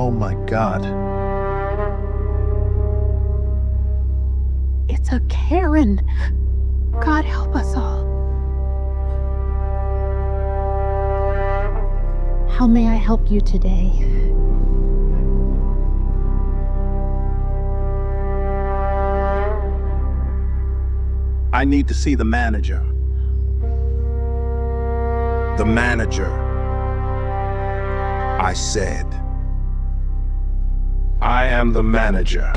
Oh my God. It's a Karen. God help us all. How may I help you today? I need to see the manager. The manager. I said. I am the manager.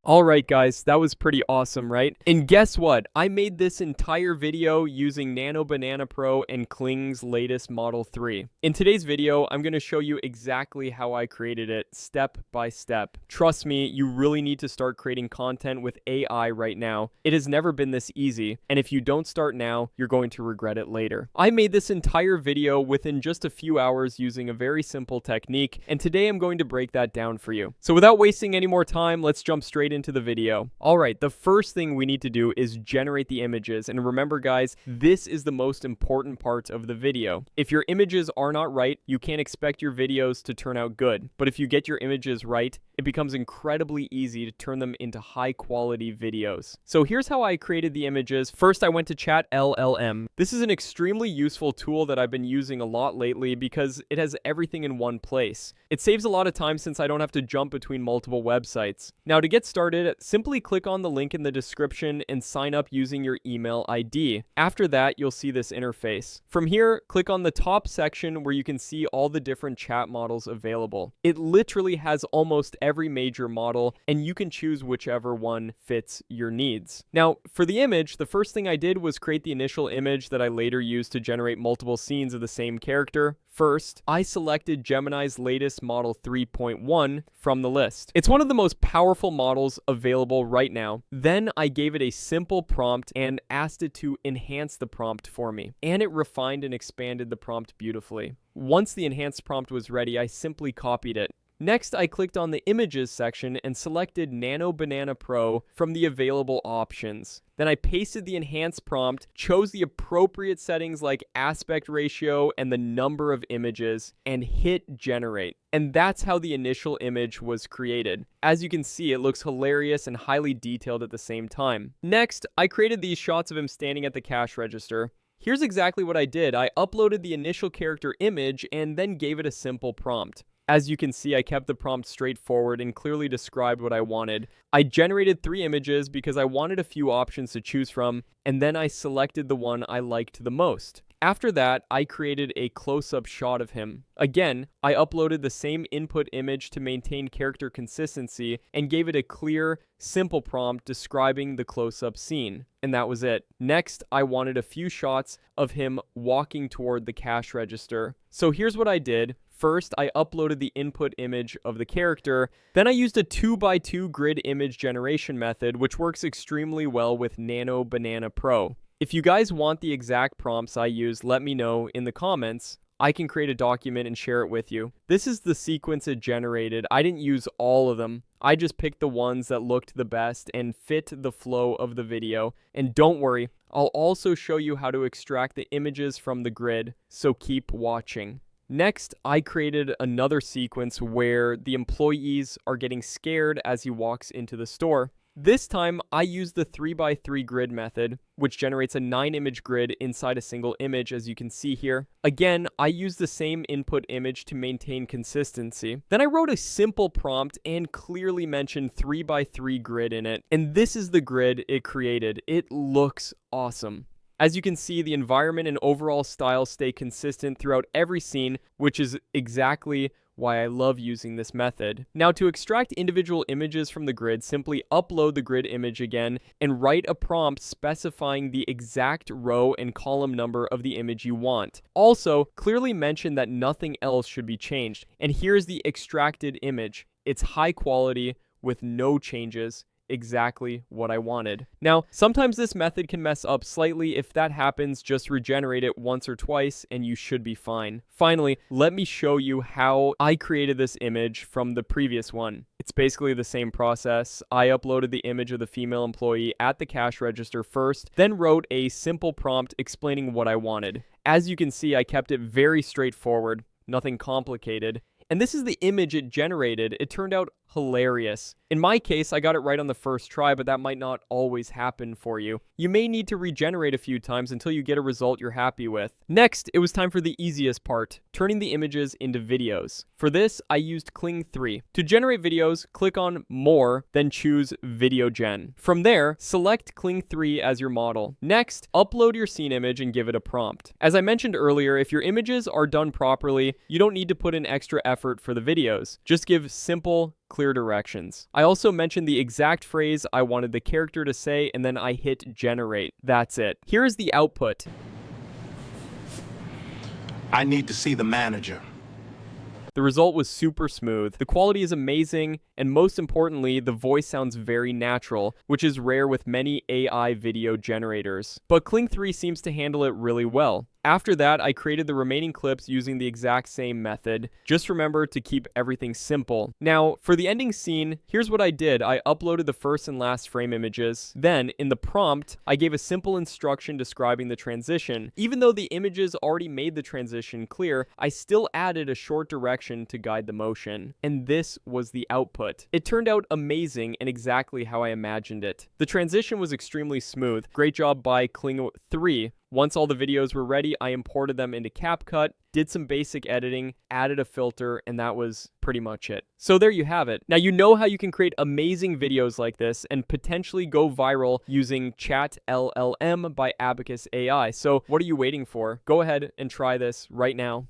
Alright guys, that was pretty awesome, right? And guess what? I made this entire video using Nano Banana Pro and Kling's latest Model 3. In today's video, I'm going to show you exactly how I created it, step by step. Trust me, you really need to start creating content with AI right now. It has never been this easy, and if you don't start now, you're going to regret it later. I made this entire video within just a few hours using a very simple technique, and today I'm going to break that down for you. So without wasting any more time, let's jump straight into the video. Alright, the first thing we need to do is generate the images, and remember guys, this is the most important part of the video. If your images are not right, you can't expect your videos to turn out good, but if you get your images right, it becomes incredibly easy to turn them into high quality videos. So here's how I created the images. First, I went to Chat LLM. This is an extremely useful tool that I've been using a lot lately because it has everything in one place. It saves a lot of time since I don't have to jump between multiple websites. Now to get started, simply click on the link in the description and sign up using your email ID. After that, you'll see this interface. From here, click on the top section where you can see all the different chat models available. It literally has almost every major model, and you can choose whichever one fits your needs. Now, for the image, the first thing I did was create the initial image that I later used to generate multiple scenes of the same character. First, I selected Gemini's latest Model 3.1 from the list. It's one of the most powerful models available right now. Then I gave it a simple prompt and asked it to enhance the prompt for me. And it refined and expanded the prompt beautifully. Once the enhanced prompt was ready, I simply copied it. Next, I clicked on the Images section and selected Nano Banana Pro from the available options. Then I pasted the enhanced prompt, chose the appropriate settings like aspect ratio and the number of images, and hit generate. And that's how the initial image was created. As you can see, it looks hilarious and highly detailed at the same time. Next, I created these shots of him standing at the cash register. Here's exactly what I did. I uploaded the initial character image and then gave it a simple prompt. As you can see, I kept the prompt straightforward and clearly described what I wanted. I generated 3 images because I wanted a few options to choose from, and then I selected the one I liked the most. After that, I created a close-up shot of him. Again, I uploaded the same input image to maintain character consistency and gave it a clear, simple prompt describing the close-up scene. And that was it. Next, I wanted a few shots of him walking toward the cash register. So here's what I did. First, I uploaded the input image of the character. Then I used a 2x2 grid image generation method, which works extremely well with Nano Banana Pro. If you guys want the exact prompts I used, let me know in the comments. I can create a document and share it with you. This is the sequence it generated. I didn't use all of them. I just picked the ones that looked the best and fit the flow of the video. And don't worry, I'll also show you how to extract the images from the grid, so keep watching. Next, I created another sequence where the employees are getting scared as he walks into the store. This time, I used the 3x3 grid method, which generates a 9-image grid inside a single image, as you can see here. Again, I used the same input image to maintain consistency. Then I wrote a simple prompt and clearly mentioned 3x3 grid in it. And this is the grid it created. It looks awesome. As you can see, the environment and overall style stay consistent throughout every scene, which is exactly why I love using this method. Now, to extract individual images from the grid, simply upload the grid image again and write a prompt specifying the exact row and column number of the image you want. Also, clearly mention that nothing else should be changed. And here's the extracted image. It's high quality with no changes. exactly what I wanted. Now, sometimes this method can mess up slightly. If that happens, just regenerate it once or twice and you should be fine. Finally, let me show you how I created this image from the previous one. It's basically the same process. I uploaded the image of the female employee at the cash register first, then wrote a simple prompt explaining what I wanted. As you can see, I kept it very straightforward, nothing complicated. And this is the image it generated. It turned out hilarious. In my case, I got it right on the first try, but that might not always happen for you. You may need to regenerate a few times until you get a result you're happy with. Next, it was time for the easiest part, turning the images into videos. For this, I used Kling 3. To generate videos, click on More, then choose Video Gen. From there, select Kling 3 as your model. Next, upload your scene image and give it a prompt. As I mentioned earlier, if your images are done properly, you don't need to put in extra effort for the videos. Just give simple, clear directions. I also mentioned the exact phrase I wanted the character to say, and then I hit generate. That's it. Here is the output. I need to see the manager. The result was super smooth. The quality is amazing, and most importantly, the voice sounds very natural, which is rare with many AI video generators. But Kling 3 seems to handle it really well. After that, I created the remaining clips using the exact same method. Just remember to keep everything simple. Now, for the ending scene, here's what I did. I uploaded the first and last frame images. Then, in the prompt, I gave a simple instruction describing the transition. Even though the images already made the transition clear, I still added a short direction to guide the motion. And this was the output. It turned out amazing and exactly how I imagined it. The transition was extremely smooth. Great job by Kling 3. Once all the videos were ready, I imported them into CapCut, did some basic editing, added a filter, and that was pretty much it. So there you have it. Now you know how you can create amazing videos like this and potentially go viral using Chat LLM by Abacus AI. So what are you waiting for? Go ahead and try this right now.